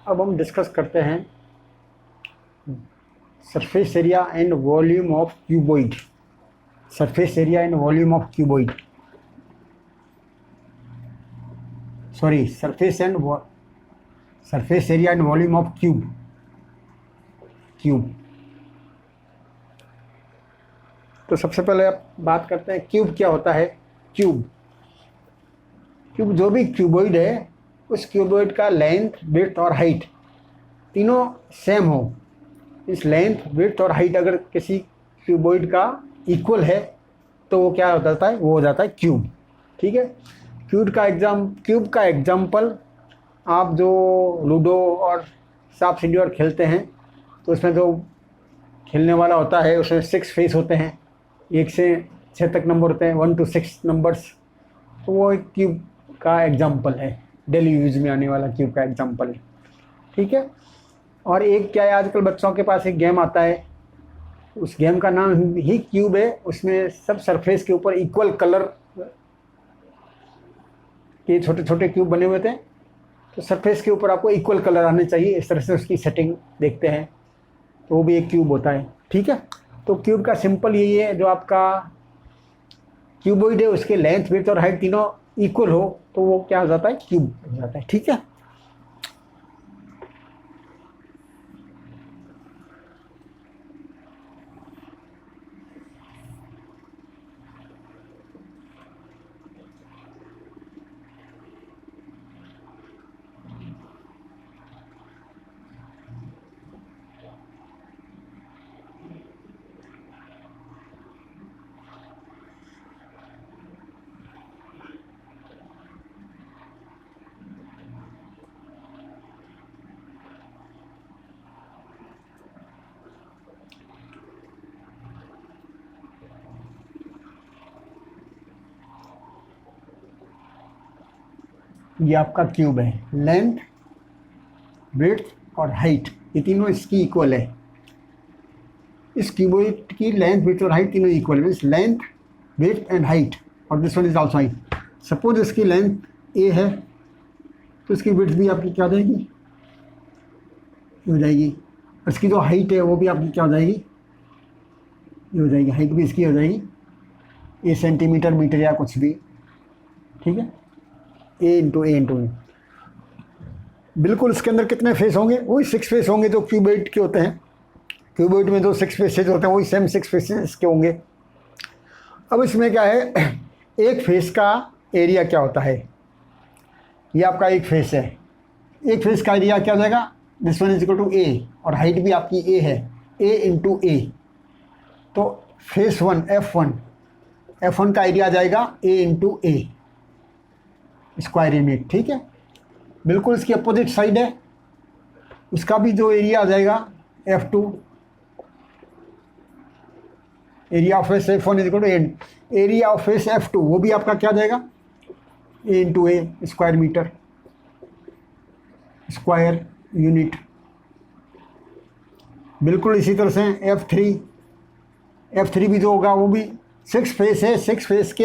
अब हम डिस्कस करते हैं surface area and volume of cuboid. Surface area and volume of cuboid, sorry, surface area and volume of cube. तो सबसे पहले आप बात करते हैं क्यूब क्या होता है। क्यूब जो भी क्यूबॉइड है, उस क्यूबॉइड का लेंथ, विड्थ और हाइट तीनों सेम हो। इस लेंथ, विड्थ और हाइट अगर किसी क्यूबॉइड का इक्वल है तो वो क्या हो जाता है, वो हो जाता है क्यूब। ठीक है। क्यूब का एग्जाम्पल आप जो लूडो और सांप सीढ़ी और खेलते हैं तो उसमें जो खेलने वाला होता है उसमें 6 फेस होते हैं, 1 से 6 तक नंबर होते हैं, 1 to 6 नंबर्स। तो वो एक क्यूब का एग्जाम्पल है, डेली यूज में आने वाला क्यूब का एग्जाम्पल है। ठीक है। और एक क्या है, आजकल बच्चों के पास एक गेम आता है, उस गेम का नाम ही क्यूब है। उसमें सब सरफेस के ऊपर इक्वल कलर के छोटे छोटे क्यूब बने हुए थे, तो सरफेस के ऊपर आपको इक्वल कलर आने चाहिए, इस तरह से उसकी सेटिंग देखते हैं, तो वो भी एक क्यूब होता है। ठीक है। तो क्यूब का सिंपल यही है, जो आपका क्यूबॉइड है उसके लेंथ, विड्थ और हाइट तीनों इक्वल हो तो वो क्या हो जाता है, क्यूब हो जाता है। ठीक है। ये आपका क्यूब है, लेंथ, विड्थ और हाइट ये तीनों इसकी इक्वल है। इस क्यूबॉइड की लेंथ, विड्थ और हाइट तीनों इक्वल है, means length, width and height, और this one is also height. Suppose इसकी लेंथ ए है तो इसकी विड्थ भी आपकी क्या हो जाएगी, ये हो जाएगी। और इसकी जो हाइट है वो भी आपकी क्या हो जाएगी, ये हो जाएगी। हाइट भी इसकी हो जाएगी ए सेंटीमीटर, मीटर या कुछ भी। ठीक है। ए इंटू ए। बिल्कुल इसके अंदर कितने फेस होंगे, वही 6 फेस होंगे जो क्यूबॉइड के होते हैं। क्यूबॉइड में जो 6 फेसेज होते हैं वही सेम 6 फेसेज इसके होंगे। अब इसमें क्या है, एक फेस का एरिया क्या होता है, ये आपका एक फेस है, एक फेस का एरिया क्या हो जाएगा, this one is equal to a, और हाइट भी आपकी ए है, ए इंटू ए। तो फेस 1 F1 का एरिया आ जाएगा a into a square unit. ठीक है। बिल्कुल इसकी अपोजिट साइड है, उसका भी जो एरिया आ जाएगा F2, area of face F1 is equal to area of face F2, वो भी आपका क्या आ जाएगा, a into a square metre square unit. बिल्कुल इसी तरह से F3 भी जो होगा वो भी 6 फेस है, 6 फेस के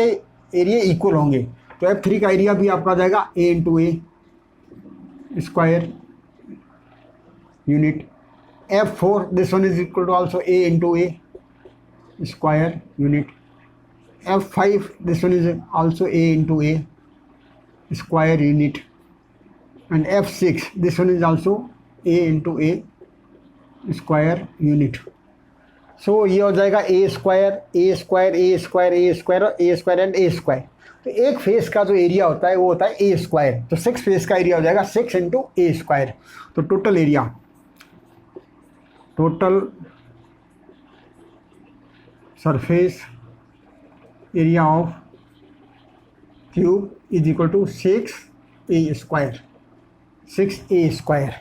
एरिया इक्वल होंगे, तो F3 का एरिया भी आपका आ जाएगा a into a square unit. F4 this one is equal to also a into a square unit. F5 this one is also a into a square unit. And F6 this one is also a into a square unit. So ये हो जाएगा a square a square a square a square और a square and a square. तो एक face का जो area होता है वो होता है ए स्क्वायर, तो 6 फेस का एरिया हो जाएगा 6 इंटू ए स्क्वायर। तो total surface area of cube is equal to 6A square, 6A square,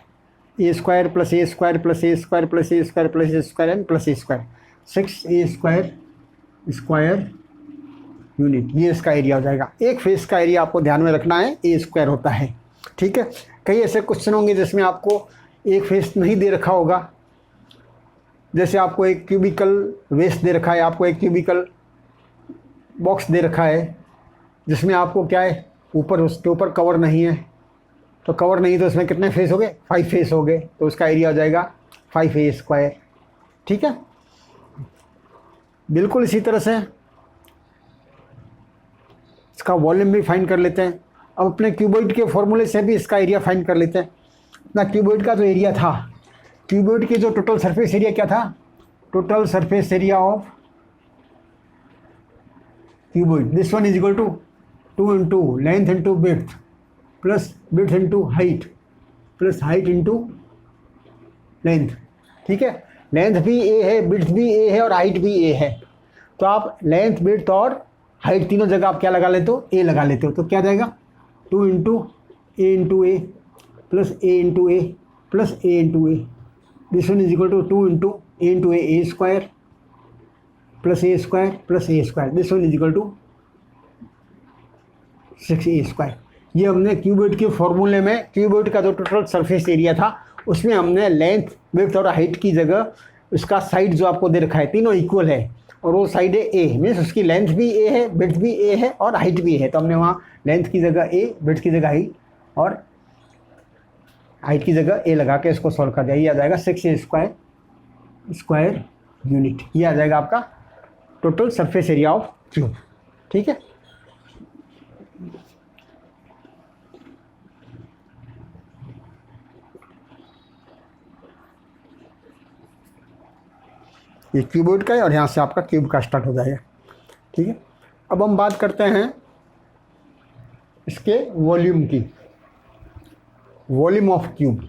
a square plus a square plus a square plus a square plus a square and plus a square, 6A square unit, ये इसका area हो जाएगा। एक face का area आपको ध्यान में रखना है, ए स्क्वायर होता है। ठीक है। कई ऐसे क्वेश्चन होंगे जिसमें आपको एक फेस नहीं दे रखा होगा, जैसे आपको एक क्यूबिकल वेस्ट दे रखा है, आपको एक क्यूबिकल बॉक्स दे रखा है जिसमें आपको क्या है, ऊपर उसके ऊपर कवर नहीं है, तो कवर नहीं, तो इसमें कितने फेस हो गए, 5 फेस हो गए, तो उसका एरिया हो जाएगा 5a²। ठीक है, बिल्कुल इसी तरह से इसका वॉल्यूम भी फाइंड कर लेते हैं। अब अपने क्यूबॉइड के फॉर्मूले से भी इसका एरिया फाइंड कर लेते हैं। ना क्यूबॉइड का जो एरिया था, क्यूबॉइड के जो टोटल सरफेस एरिया क्या था, total surface area of cuboid, this one is equal to 2 into length into width plus width into height plus height into length. ठीक है, लेंथ भी ए है, विड्थ भी ए है और हाइट भी ए है, तो आप लेंथ विड्थ और हाइट तीनों जगह आप क्या लगा लेते हो, ए लगा लेते हो। तो क्या जाएगा 2 into a plus a into a plus a into a, this one is equal to 2 into a square plus a square plus a square, this one is equal to 6a²। ये हमने क्यूबॉइड के फॉर्मूले में cuboid का जो total surface area था उसमें हमने लेंथ विड्थ और हाइट की जगह उसका साइड जो आपको दे रखा है तीनों इक्वल है, और वो साइड है ए, मीन्स उसकी लेंथ भी ए है, विड्थ भी ए है और हाइट भी है, तो हमने वहाँ लेंथ की जगह ए, विड्थ की जगह हाइट और हाइट की जगह ए लगा के इसको सॉल्व कर दिया। ये आ जाएगा 6a² यूनिट। ये आ जाएगा आपका total surface area of cube. ठीक है, ये क्यूबॉइड का है और यहाँ से आपका क्यूब का स्टार्ट हो जाएगा। ठीक है, अब हम बात करते हैं इसके वॉल्यूम की, volume of cube.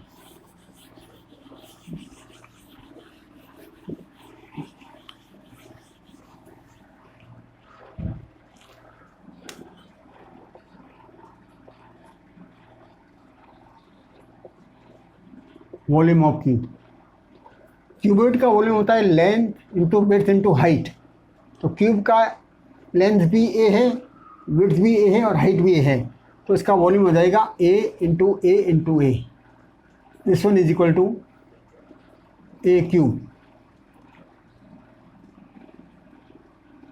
Volume of cube, cuboid का वॉल्यूम होता है length into width into height. तो क्यूब का लेंथ भी ए है, विड्थ भी ए है और हाइट भी ए है, तो इसका वॉल्यूम हो जाएगा a into a, this one is equal to a cube.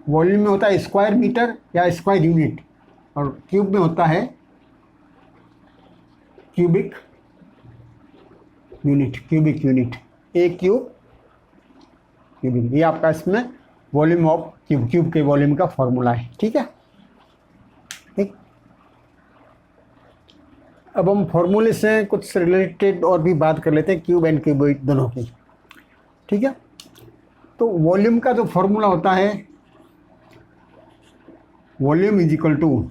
Volume में होता है स्क्वायर मीटर या स्क्वायर यूनिट, और क्यूब में होता है cubic unit, a cube cubic. ये आपका इसमें वॉल्यूम ऑफ क्यूब के वॉल्यूम का फॉर्मूला है। ठीक है, ठीक। अब हम फॉर्मूले से कुछ रिलेटेड और भी बात कर लेते हैं, क्यूब एंड क्यूबॉइड दोनों की। ठीक है, तो वॉल्यूम का जो फॉर्मूला होता है, volume is equal to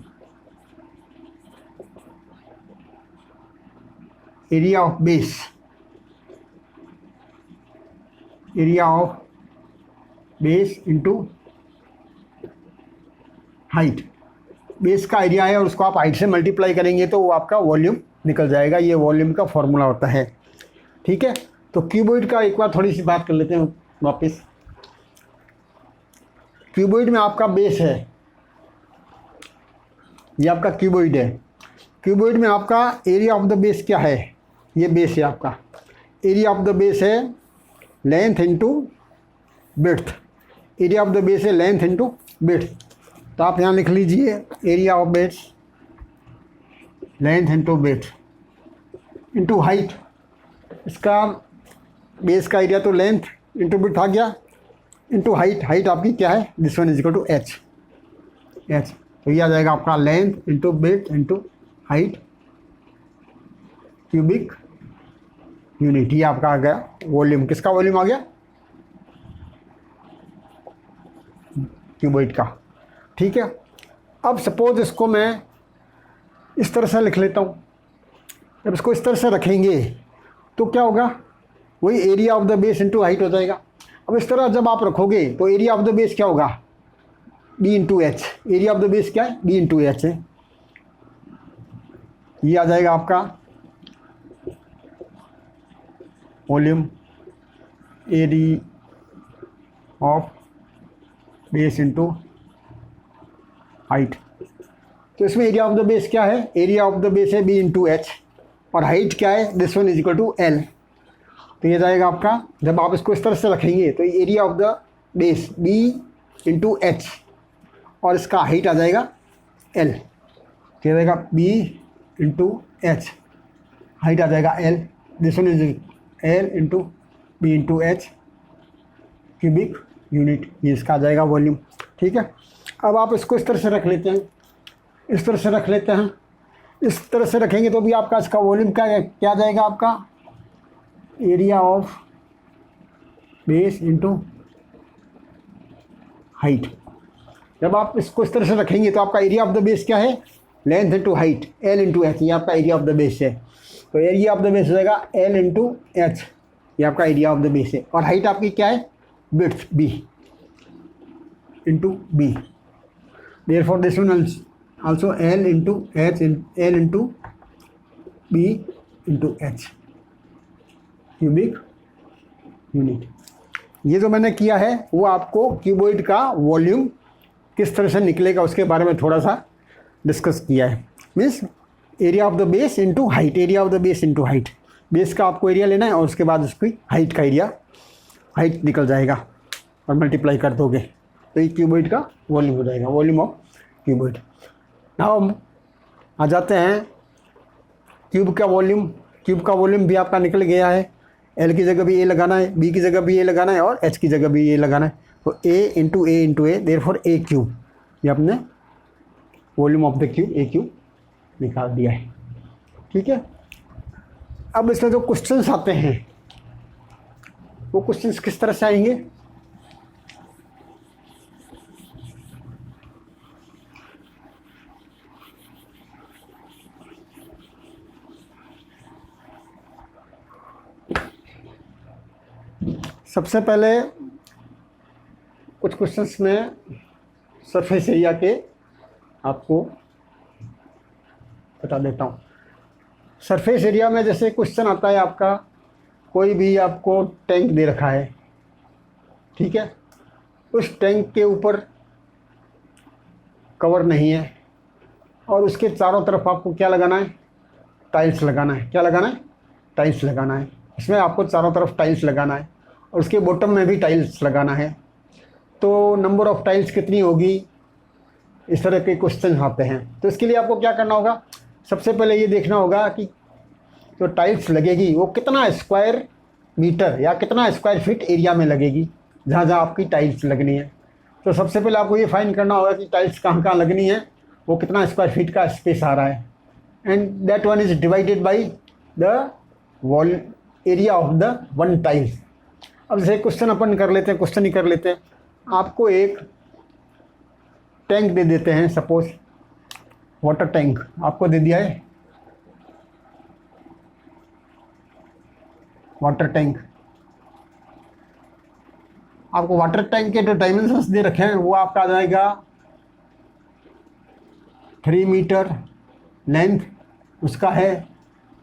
area of base, into height. Base का एरिया है और उसको आप हाइट से मल्टीप्लाई करेंगे तो वो आपका वॉल्यूम निकल जाएगा। ये वॉल्यूम का फॉर्मूला होता है। ठीक है, तो क्यूबॉइड का एक बार थोड़ी सी बात कर लेते हैं वापस। क्यूबॉइड में आपका बेस है, ये आपका क्यूबॉइड है। क्यूबॉइड में आपका एरिया ऑफ द बेस क्या है, ये बेस है आपका। एरिया ऑफ द बेस है length into width, area of the base है लेंथ इंटू विड्थ। तो आप यहाँ लिख लीजिए area of base length into width into height. इसका बेस का एरिया तो लेंथ इंटू विड्थ आ गया, इंटू हाइट। हाइट आपकी क्या है, this one is equal to H. तो ये आ जाएगा आपका length into width into height cubic unit. ये आपका आ गया वॉल्यूम। किसका वॉल्यूम आ गया, क्यूबॉइड का। ठीक है, अब सपोज इसको मैं इस तरह से लिख लेता हूँ। जब इसको इस तरह से रखेंगे तो क्या होगा, वही area of the base into height हो जाएगा। अब इस तरह जब आप रखोगे तो एरिया ऑफ द बेस क्या होगा, B into H. Area of the base क्या है, बी इंटू एच है। ये आ जाएगा आपका volume area of base into height. तो इसमें एरिया ऑफ द बेस क्या है, एरिया ऑफ द बेस है बी इंटू एच, और हाइट क्या है, this one is equal to L. तो ये जाएगा आपका, जब आप इसको इस तरह से रखेंगे तो area of the base B into H और इसका हाइट आ जाएगा एल। तो ये जाएगा बी इंटू एच हाइट आ जाएगा L, this one is L into B into H cubic unit, ये इसका आ जाएगा वॉल्यूम। ठीक है, अब आप इसको इस तरह से रख लेते हैं, इस तरह से रख लेते हैं, इस तरह से रखेंगे तो भी आपका इसका वॉल्यूम क्या आ जाएगा, आपका area of base into height. जब आप इसको इस तरह से रखेंगे तो आपका एरिया ऑफ द बेस क्या है, length into height, L into H, ये आपका एरिया ऑफ द बेस है। तो एरिया ऑफ द बेस हो जाएगा L इंटू एच, ये आपका एरिया ऑफ द बेस है। और हाइट आपकी क्या है, width B into B, therefore this one also L into H, L into B into H cubic unit. ये जो मैंने किया है वो आपको क्यूबॉइड का वॉल्यूम किस तरह से निकलेगा उसके बारे में थोड़ा सा डिस्कस किया है। Means area of the base into height, area of the base into height, base का आपको एरिया लेना है और उसके बाद उसकी हाइट का एरिया, हाइट निकल जाएगा और मल्टीप्लाई कर दोगे तो ये क्यूबॉइड का वॉल्यूम हो जाएगा, वॉल्यूम ऑफ क्यूबॉइड। नाउ हम आ जाते हैं क्यूब का वॉल्यूम। क्यूब का वॉल्यूम भी आपका निकल गया है, L की जगह भी A लगाना है, B की जगह भी A लगाना है और H की जगह भी A लगाना है। तो A into A therefore A cube, ये आपने volume of the cube A cube निकाल दिया है। ठीक है, अब इसमें जो क्वेश्चंस आते हैं वो क्वेश्चंस किस तरह से आएंगे, सबसे पहले कुछ क्वेश्चंस में सरफेस एरिया के आपको बता देता हूँ। सरफेस एरिया में जैसे क्वेश्चन आता है आपका, कोई भी आपको टैंक दे रखा है, ठीक है, उस टैंक के ऊपर कवर नहीं है और उसके चारों तरफ आपको क्या लगाना है, टाइल्स लगाना है। क्या लगाना है, टाइल्स लगाना है। इसमें आपको चारों तरफ टाइल्स लगाना है और उसके बॉटम में भी टाइल्स लगाना है। तो नंबर ऑफ़ टाइल्स कितनी होगी, इस तरह के क्वेश्चन आते हैं। तो इसके लिए आपको क्या करना होगा, सबसे पहले ये देखना होगा कि जो टाइल्स लगेगी वो कितना स्क्वायर मीटर या कितना स्क्वायर फीट एरिया में लगेगी, जहाँ जहाँ आपकी टाइल्स लगनी है। तो सबसे पहले आपको ये फाइंड करना होगा कि टाइल्स कहाँ कहाँ लगनी है, वो कितना स्क्वायर फीट का स्पेस आ रहा है, and that one is divided by the wall area of the one tiles. अब जैसे क्वेश्चन अपन कर लेते हैं, क्वेश्चन ही कर लेते हैं। आपको एक टैंक दे देते हैं, सपोज वाटर टैंक आपको दे दिया है, वाटर टैंक। आपको वाटर टैंक के जो डायमेंशंस दे रखे हैं वो आपका आ जाएगा 3 मीटर लेंथ उसका है,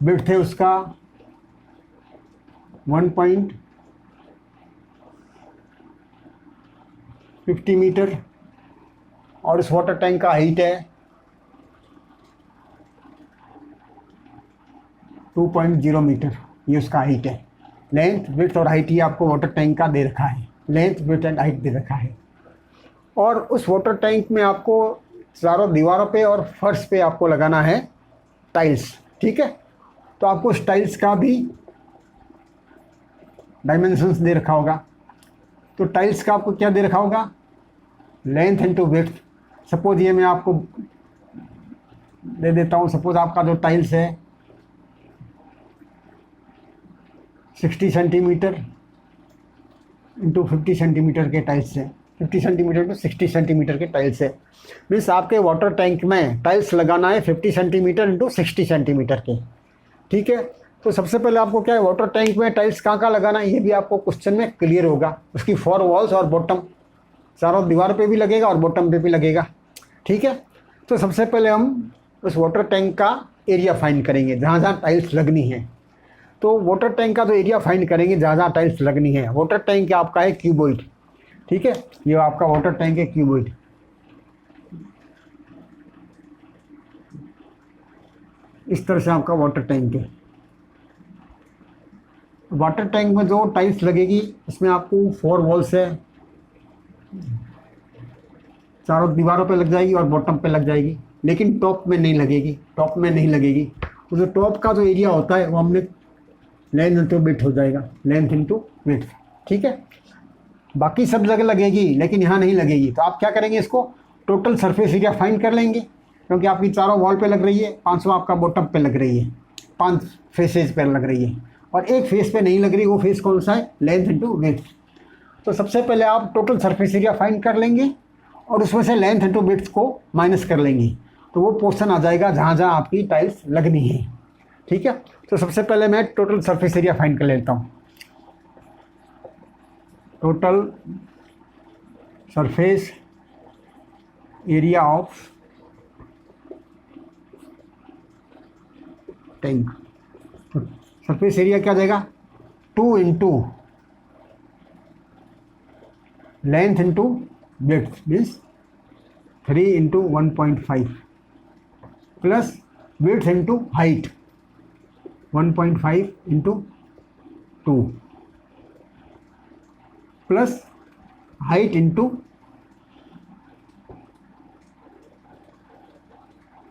विड्थ है उसका 1.50 मीटर और इस वाटर टैंक का हाइट है 2.0 मीटर, ये उसका हाइट है। लेंथ विड्थ और हाइट ये आपको वाटर टैंक का दे रखा है, लेंथ विड्थ एंड हाइट दे रखा है। और उस वाटर टैंक में आपको चारों दीवारों पे और फर्श पे आपको लगाना है टाइल्स, ठीक है। तो आपको उस टाइल्स का भी डायमेंशंस दे रखा होगा। तो टाइल्स का आपको क्या दे रखा होगा, लेंथ इंटू विड्थ। सपोज ये मैं आपको दे देता हूँ, सपोज आपका जो टाइल्स है 60 सेंटीमीटर इंटू 50 सेंटीमीटर के टाइल्स है, 50 सेंटीमीटर टू 60 सेंटीमीटर के टाइल्स है। मीन्स आपके वाटर टैंक में टाइल्स लगाना है 50 सेंटीमीटर इंटू 60 सेंटीमीटर के, ठीक है। तो सबसे पहले आपको क्या है, वाटर टैंक में टाइल्स कहाँ कहाँ लगाना है ये भी आपको क्वेश्चन में क्लियर होगा। उसकी 4 वॉल्स और बॉटम, चारों दीवार पे भी लगेगा और बॉटम पे भी लगेगा, ठीक है। तो सबसे पहले हम उस वाटर टैंक का एरिया फाइंड करेंगे जहाँ जहाँ टाइल्स लगनी है। तो वाटर टैंक का जो एरिया फाइंड करेंगे जहाँ जहाँ टाइल्स लगनी है, वाटर टैंक आपका है क्यूबॉइड, ठीक है। ये आपका वाटर टैंक है क्यूबॉइड। इस तरह से आपका वाटर टैंक है। वाटर टैंक में जो टाइल्स लगेगी इसमें आपको 4 वॉल्स है, चारों दीवारों पे लग जाएगी और बॉटम पे लग जाएगी, लेकिन टॉप में नहीं लगेगी, टॉप में नहीं लगेगी। तो जो टॉप का जो एरिया होता है वो हमने लेंथ इंटू विड्थ हो जाएगा, लेंथ इंटू विड्थ। ठीक है, बाकी सब जगह लगेगी लेकिन यहाँ नहीं लगेगी। तो आप क्या करेंगे, इसको टोटल सरफेस एरिया फाइंड कर लेंगे, क्योंकि आपकी चारों वॉल पे लग रही है, 500 आपका बॉटम पे लग रही है, 5 फेसेज पे लग रही है, और एक फेस पे नहीं लग रही। वो फेस कौन सा है, लेंथ इंटू विड्थ। तो सबसे पहले आप टोटल सरफेस एरिया फाइंड कर लेंगे और उसमें से लेंथ इंटू विड्थ को माइनस कर लेंगे, तो वो पोर्शन आ जाएगा जहाँ जहाँ आपकी टाइल्स लगनी है। ठीक है, तो सबसे पहले मैं टोटल सरफेस एरिया फाइंड कर लेता हूँ। Total surface area of tank, surface area क्या जाएगा, 2 into length into width means 3 into 1.5 plus width into height 1.5 into 2 plus height into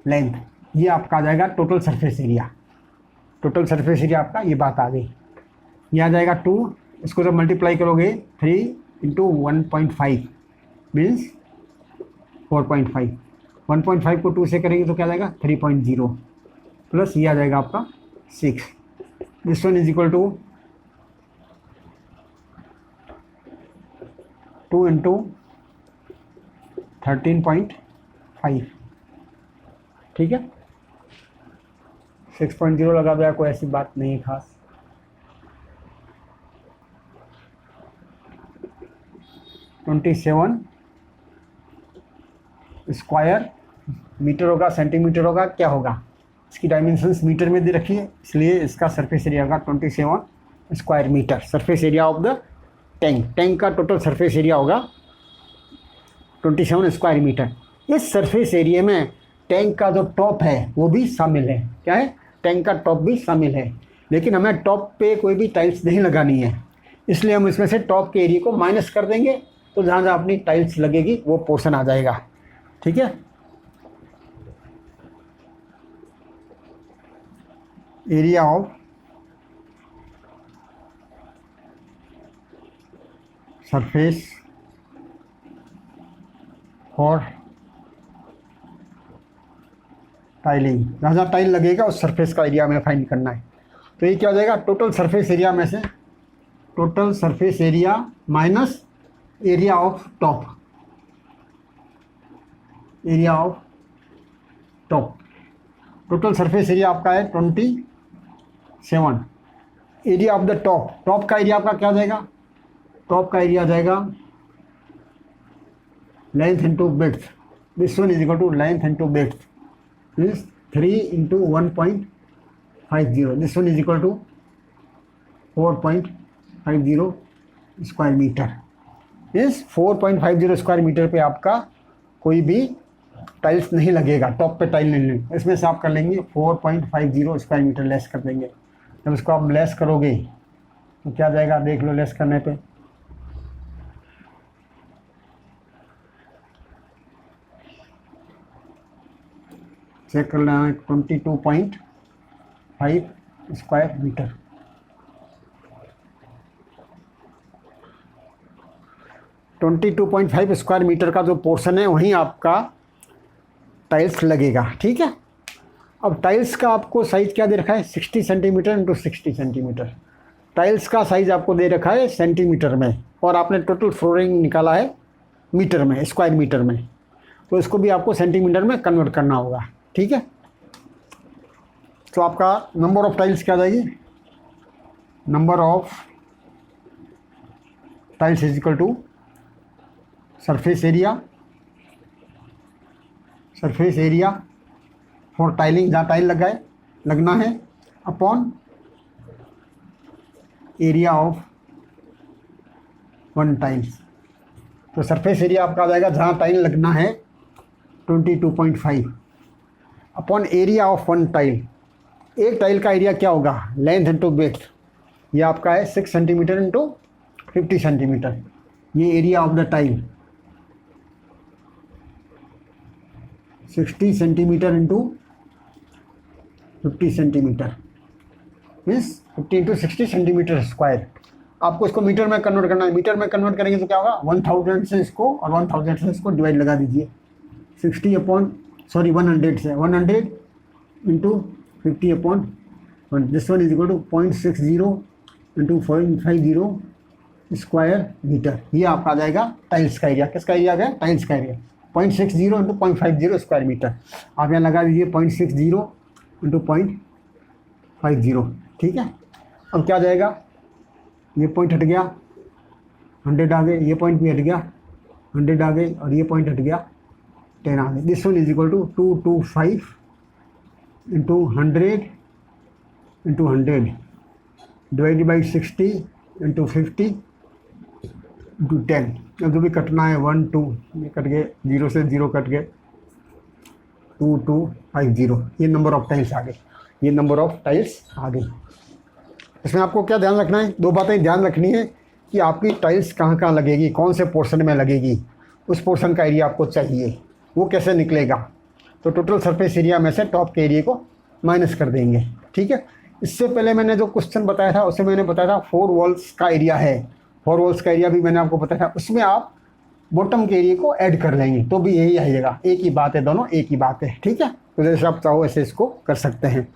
length. ये आपका आ जाएगा total surface area. Total surface area आपका ये बात आ गई। ये आ जाएगा 2, इसको जब मल्टीप्लाई करोगे 3 इंटू 1.5 मीन्स 4.5, 1.5 को 2 से करेंगे तो क्या जाएगा 3.0 प्लस ये आ जाएगा आपका 6। This one is equal to 2 into 13.5। ठीक है, 6.0 लगा दिया, कोई ऐसी बात नहीं है खास। (27) स्क्वायर मीटर होगा, सेंटीमीटर होगा, क्या होगा, इसकी डायमेंशंस मीटर में दे रखी है, इसलिए इसका सरफेस एरिया होगा 27 square metre. Surface area of the tank का टोटल सरफेस एरिया होगा 27 स्क्वायर मीटर। इस सरफेस एरिया में टैंक का जो टॉप है वो भी शामिल है। क्या है, टैंक का टॉप भी शामिल है, लेकिन हमें टॉप पे कोई भी टाइल्स नहीं लगानी है, इसलिए हम इसमें से टॉप के एरिया को माइनस कर देंगे, तो जहाँ जहाँ अपनी टाइल्स लगेगी वो पोर्शन आ जाएगा। ठीक है, area of surface for tiling, जहाँ जहाँ टाइल लगेगा उस सरफेस का एरिया हमें फाइंड करना है। तो ये क्या हो जाएगा, टोटल सरफेस एरिया में से total surface area minus area of top, area of top. Total surface area आपका है 27। Area of the top, top का एरिया आपका क्या आ जाएगा, टॉप का एरिया आ जाएगा length into width. This one is equal to length into width means 3 into 1.50। This one is equal to 4.50 square metre. इस 4.50 स्क्वायर मीटर पे आपका कोई भी टाइल्स नहीं लगेगा, टॉप पे टाइल नहीं लगेगा। इसमें से आप कर लेंगे 4.50 स्क्वायर मीटर लेस कर देंगे। जब इसको आप लेस करोगे तो क्या जाएगा, देख लो लेस करने पे चेक कर लेना है 22.5 स्क्वायर मीटर। स्क्वायर मीटर का जो पोर्शन है वहीं आपका टाइल्स लगेगा। ठीक है, अब टाइल्स का आपको साइज क्या दे रखा है, 60 सेंटीमीटर इंटू 60 सेंटीमीटर। टाइल्स का साइज आपको दे रखा है सेंटीमीटर में, और आपने टोटल फ्लोरिंग निकाला है मीटर में, स्क्वायर मीटर में, तो इसको भी आपको सेंटीमीटर में कन्वर्ट करना होगा। ठीक है, तो आपका नंबर ऑफ टाइल्स क्या आ जाएगी, number of tiles is equal to surface area for tiling, जहाँ टाइल लगना है, upon area of one tiles. तो सरफेस एरिया आपका आ जाएगा जहाँ टाइल लगना है 22.5 upon area of one tile. एक टाइल का एरिया क्या होगा, लेंथ इंटू विड्थ, ये आपका है 6 सेंटीमीटर इंटू 50 सेंटीमीटर। ये area of the tile 60 centimetre into 50 centimetre, means 50 into 60 centimetre square. आपको इसको मीटर में कन्वर्ट करना है। मीटर में कन्वर्ट करेंगे तो क्या होगा, 1000 से इसको और 1000 से इसको डिवाइड लगा दीजिए। 100 से 100 into 50/1, this one is equal to 0.60 into 0.50 square metre. ये आपका आ जाएगा टाइल्स का एरिया। किसका एरिया आ गया, टाइल्स का एरिया। 0.60 into 0.50 square metre. आप यहाँ लगा दीजिए 0.60 इंटू 0.50, ठीक है। अब क्या आ जाएगा, ये पॉइंट हट गया, 100 आ गए, ये पॉइंट भी हट गया, 100 आ गए, और ये पॉइंट हट गया, 10 आ गए। This one is equal to 225 into 100 into 100 divided by 60 into 50 into 10। अब जो भी कटना है 1 2 ये कट गए, 0 से 0 कट गए, 2250। ये नंबर ऑफ टाइल्स आ गए, ये नंबर ऑफ टाइल्स आ गई। इसमें आपको क्या ध्यान रखना है, 2 बातें ध्यान रखनी है कि आपकी टाइल्स कहाँ कहाँ लगेगी, कौन से पोर्शन में लगेगी, उस पोर्शन का एरिया आपको चाहिए, वो कैसे निकलेगा। तो टोटल सरफेस एरिया में से टॉप के एरिया को माइनस कर देंगे, ठीक है। इससे पहले मैंने जो क्वेश्चन बताया था उसमें मैंने बताया था 4 वॉल्स का एरिया है, 4 वॉल्स का एरिया भी मैंने आपको बताया था, उसमें आप बॉटम के एरिया को ऐड कर लेंगे तो भी यही आएगा। एक ही बात है, दोनों एक ही बात है, ठीक है। तो जैसे आप चाहो ऐसे इसको कर सकते हैं।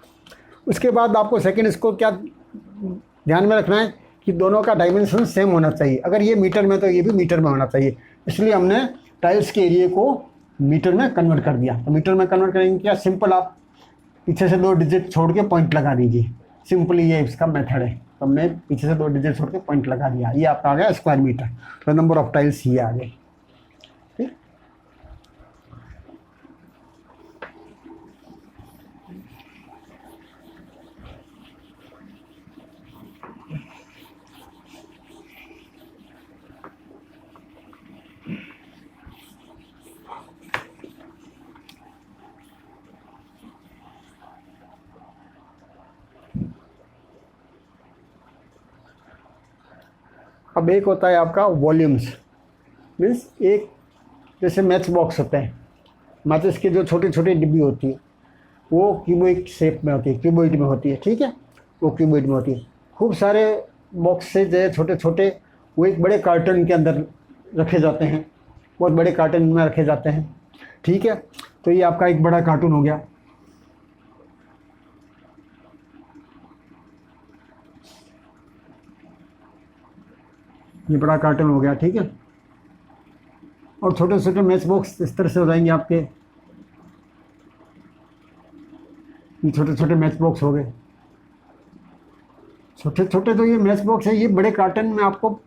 उसके बाद आपको सेकेंड इसको क्या ध्यान में रखना है कि दोनों का डायमेंशन सेम होना चाहिए। अगर ये मीटर में तो ये भी मीटर में होना चाहिए, इसलिए हमने टाइल्स के एरिया को मीटर में कन्वर्ट कर दिया। तो मीटर में कन्वर्ट करेंगे क्या, सिंपल आप पीछे से 2 डिजिट छोड़ के पॉइंट लगा दीजिए, सिंपली ये इसका मेथड है। तो हमने पीछे से 2 डिजिट छोड़ के पॉइंट लगा दिया, ये आपका आ गया स्क्वायर मीटर। तो नंबर ऑफ टाइल्स ये आ गए, ठीक। अब एक होता है आपका वॉल्यूम्स, मीन्स एक जैसे मैच बॉक्स होते हैं, मैचेस की जो छोटी छोटी डिब्बी होती है वो क्यूबॉइड शेप में होती है, क्यूबॉइड में होती है, ठीक है। वो क्यूबॉइड में होती है। खूब सारे बॉक्स से जो छोटे छोटे वो एक बड़े कार्टन के अंदर रखे जाते हैं, बहुत बड़े कार्टन में रखे जाते हैं, ठीक है। तो ये आपका एक बड़ा कार्टून हो गया। ये बड़ा कार्टन हो गया, ठीक है। और छोटे छोटे मैच बॉक्स इस तरह से हो जाएंगे आपके, ये छोटे छोटे मैच बॉक्स हो गए। छोटे छोटे तो ये मैच बॉक्स है, ये बड़े कार्टन में आपको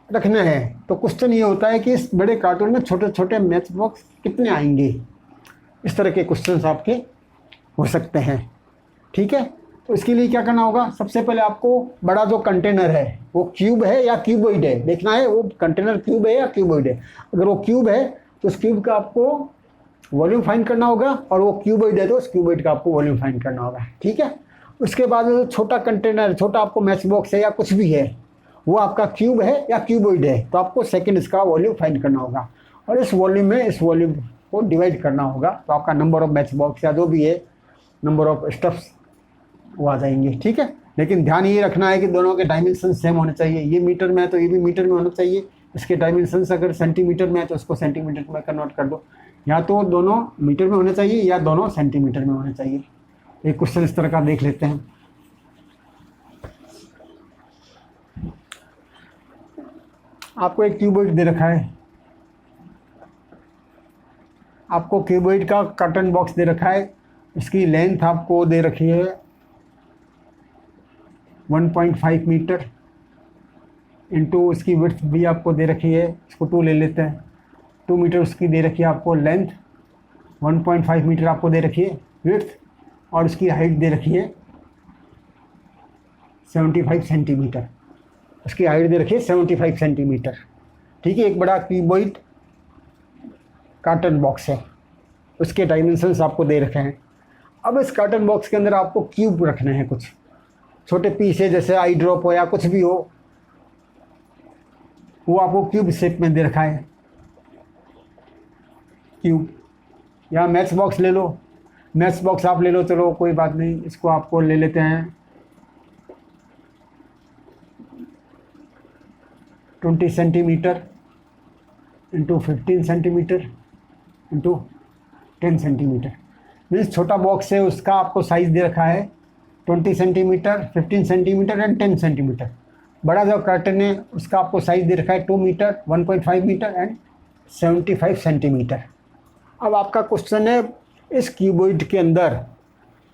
रखना है। तो क्वेश्चन ये होता है कि इस बड़े कार्टून में छोटे छोटे मैच बॉक्स कितने आएंगे। इस तरह के क्वेश्चंस आपके हो सकते हैं, ठीक है। तो इसके लिए क्या करना होगा, सबसे पहले आपको बड़ा जो कंटेनर है वो क्यूब है या क्यूबॉइड है देखना है। वो कंटेनर क्यूब है या क्यूबॉइड है। अगर वो क्यूब है तो उस क्यूब का आपको वॉल्यूम फाइंड करना होगा, और वो क्यूबॉइड है तो उस क्यूबॉइड का आपको वॉल्यूम फाइंड करना होगा, ठीक है। उसके बाद जो छोटा कंटेनर, छोटा आपको मैच बॉक्स है या कुछ भी है, वो आपका क्यूब है या क्यूबॉइड है, तो आपको सेकंड इसका वॉल्यूम फाइंड करना होगा, और इस वॉल्यूम में इस वॉल्यूम को डिवाइड करना होगा। तो आपका नंबर ऑफ मैच बॉक्स या जो भी है, नंबर ऑफ स्टफ्स वो आ जाएंगे, ठीक है। लेकिन ध्यान ये रखना है कि दोनों के डायमेंशन सेम होने चाहिए। ये मीटर में है तो ये भी मीटर में होना चाहिए। इसके डायमेंशन अगर सेंटीमीटर में है तो इसको सेंटीमीटर में कन्वर्ट कर दो। या तो दोनों मीटर में होने चाहिए या दोनों सेंटीमीटर में होने चाहिए। एक क्वेश्चन इस तरह का देख लेते हैं। आपको एक क्यूबॉइड दे रखा है, आपको क्यूबॉइड का कर्टन बॉक्स दे रखा है। इसकी लेंथ आपको दे रखी है 1.5 मीटर, इंटू इसकी विड्थ भी आपको दे रखी है, इसको 2 ले लेते हैं, 2 मीटर उसकी दे रखी है आपको लेंथ, 1.5 मीटर आपको दे रखी है विड्थ, और इसकी हाइट दे रखी है 75 सेंटीमीटर। उसकी हाइट दे रखी है 75 सेंटीमीटर, ठीक है। एक बड़ा क्यूबॉइड कार्टन बॉक्स है, उसके डायमेंशंस आपको दे रखे हैं। अब इस कार्टन बॉक्स के अंदर आपको क्यूब रखने हैं, कुछ छोटे पीस है, जैसे आई ड्रॉप हो या कुछ भी हो, वो आपको क्यूब शेप में दे रखा है। क्यूब या मैच बॉक्स ले लो, मैच बॉक्स आप ले लो, चलो कोई बात नहीं, इसको आपको ले लेते हैं 20 centimetre into 15 centimetre into 10 centimetre. Means छोटा बॉक्स है उसका आपको साइज़ दे रखा है 20 सेंटीमीटर, 15 सेंटीमीटर एंड 10 सेंटीमीटर। बड़ा जो कर्टन है उसका आपको साइज़ दे रखा है 2 मीटर, 1.5 मीटर एंड 75 सेंटीमीटर। अब आपका क्वेश्चन है इस क्यूबॉइड के अंदर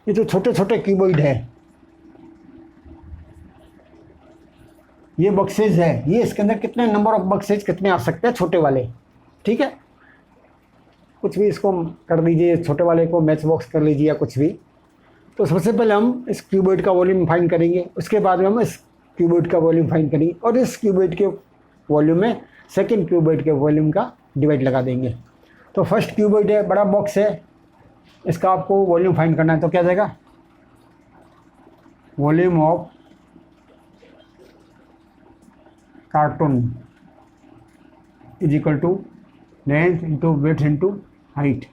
ये जो छोटे छोटे क्यूबॉइड है, ये बॉक्सेज है, ये इसके अंदर कितने नंबर ऑफ बॉक्सेज कितने आ सकते हैं छोटे वाले। ठीक है, कुछ भी इसको कर दीजिए, छोटे वाले को मैच बॉक्स कर लीजिए या कुछ भी। तो सबसे पहले हम इस क्यूबॉइड का वॉल्यूम फाइंड करेंगे, उसके बाद में हम इस क्यूबॉइड का वॉल्यूम फाइंड करेंगे और इस क्यूबॉइड के वॉल्यूम में सेकंड क्यूबॉइड के वॉल्यूम का डिवाइड लगा देंगे। तो फर्स्ट क्यूबॉइड है, बड़ा बॉक्स है, इसका आपको वॉल्यूम फाइंड करना है। तो क्या जाएगा, volume of carton is equal to length into width into height.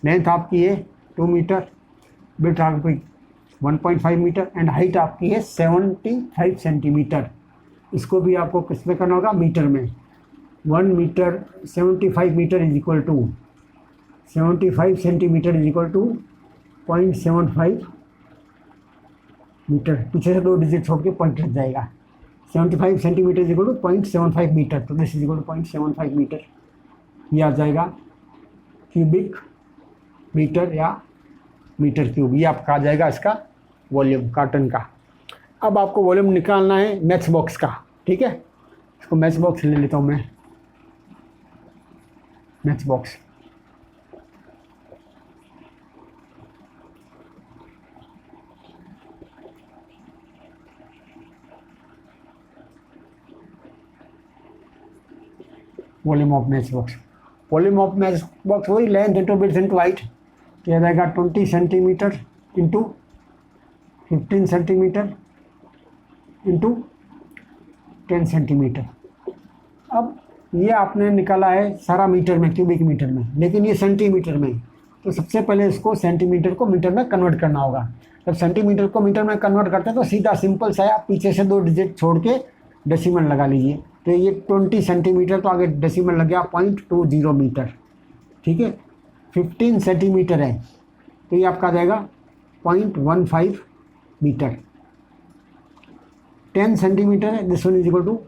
Length आपकी है 2 मीटर, विड्थ आपकी 1.5 मीटर एंड हाइट आपकी है 75 सेंटीमीटर। इसको भी आपको किस में करना होगा, मीटर में। 1 metre 75 metre is equal to 75 centimetre is equal to 0.75 metre. पीछे से 2 डिजिट छोड़ के पॉइंट लग जाएगा। 75 centimetre is equal to 0.75 metre, तो this is equal to 0.75 metre. ये आ जाएगा क्यूबिक मीटर या मीटर क्यूब। ये आपका आ जाएगा इसका वॉल्यूम कार्टन का। अब आपको वॉल्यूम निकालना है मैच बॉक्स का। ठीक है, इसको मैच बॉक्स ले लेता हूँ मैं, match box. Volume of match box, volume of match box वही length into width into height. क्या रहेगा 20 centimetre into 15 centimetre into 10 centimetre. अब ये आपने निकाला है सारा मीटर में, क्यूबिक मीटर में, लेकिन ये सेंटीमीटर में। तो सबसे पहले इसको सेंटीमीटर को मीटर में कन्वर्ट करना होगा। जब सेंटीमीटर को मीटर में कन्वर्ट करते हैं तो सीधा सिंपल सा है, आप पीछे से 2 डिजिट छोड़ के डेसिमल लगा लीजिए। तो ये 20 सेंटीमीटर, तो आगे डेसिमल लग गया 0.20 मीटर। ठीक है, 15 सेंटीमीटर है तो ये आपका आ जाएगा 0.15 मीटर। 10 सेंटीमीटर है, this one is equal to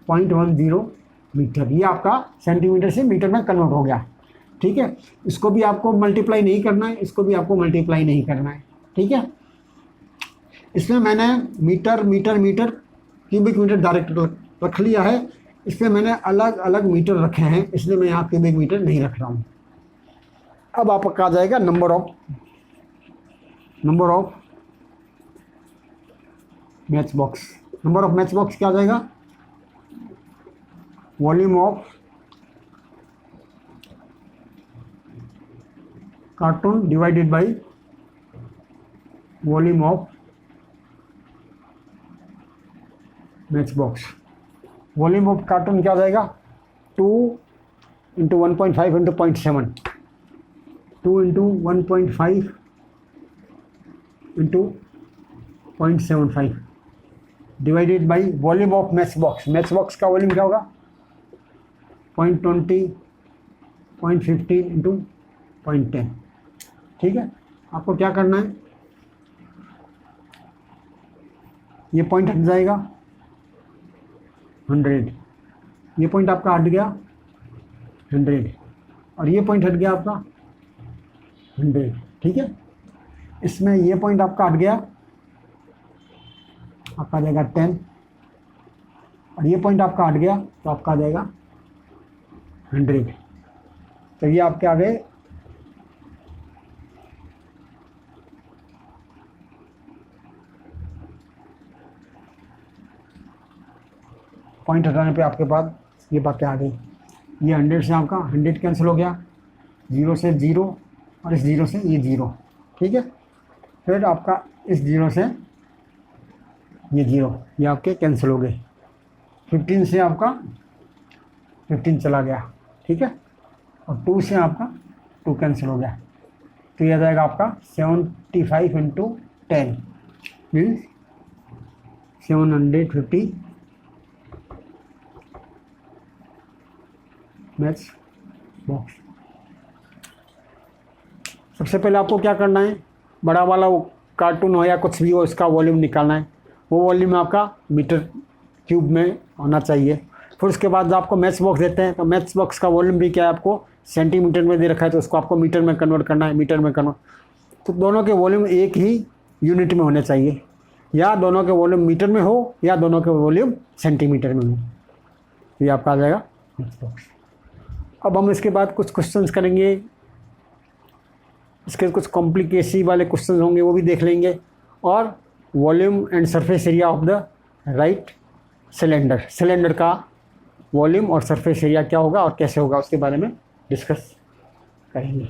0.10 metre. ये आपका सेंटीमीटर से मीटर में कन्वर्ट हो गया। ठीक है, इसको भी आपको मल्टीप्लाई नहीं करना है, इसको भी आपको मल्टीप्लाई नहीं करना है। ठीक है, इसमें मैंने metre metre metre cubic metre direct रख लिया है। इसमें मैंने अलग अलग मीटर रखे हैं, इसलिए मैं यहाँ क्यूबिक मीटर नहीं रख रहा हूँ। अब आपका आ जाएगा number of match box. Number of match box क्या आ जाएगा, volume of cartoon divided by volume of match box. Volume of cartoon क्या आ जाएगा, 2 into 1.5 into 0.7, 2 into 1.5 into 0.75 divided by volume of match box. Match box का volume क्या होगा, 0.20, 0.15 into 0.10। ठीक है, आपको क्या करना है, ये पॉइंट हट जाएगा 100, ये पॉइंट आपका हट गया 100 और ये पॉइंट हट गया आपका 100। ठीक है, इसमें ये पॉइंट आपका हट गया, आपका आ जाएगा 10 और ये पॉइंट आपका हट गया तो आपका आ जाएगा 100। तो ये आपके आ गए पॉइंट हटाने पे आपके पास ये बातें आ गई। ये 100 से आपका 100 कैंसिल हो गया, 0 से 0 और इस 0 से ये 0। ठीक है, फिर आपका इस 0 से ये 0, ये आपके कैंसिल हो गए। 15 से आपका 15 चला गया। ठीक है, और 2 से आपका 2 कैंसिल हो गया। तो ये आ जाएगा आपका 75 इंटू 10 मीन्स 750 मैच बॉक्स। सबसे पहले आपको क्या करना है, बड़ा वाला वो कार्टून हो या कुछ भी हो, इसका वॉल्यूम निकालना है। वो वॉल्यूम आपका मीटर क्यूब में होना चाहिए। फिर उसके बाद जब आपको मैच बॉक्स देते हैं तो मैच बॉक्स का वॉल्यूम भी क्या है, आपको सेंटीमीटर में दे रखा है, तो उसको आपको मीटर में कन्वर्ट करना है, मीटर में कन्वर्ट। तो दोनों के वॉल्यूम एक ही यूनिट में होने चाहिए, या दोनों के वॉल्यूम मीटर में हो या दोनों के वॉल्यूम सेंटीमीटर में हो। ये आपका आ जाएगा मैच बॉक्स। अब हम इसके बाद कुछ क्वेश्चंस करेंगे, इसके कुछ कॉम्प्लिकेसी वाले क्वेश्चन होंगे वो भी देख लेंगे, और volume and surface area of the right cylinder का वॉल्यूम और सरफेस एरिया क्या होगा और कैसे होगा उसके बारे में डिस्कस करेंगे।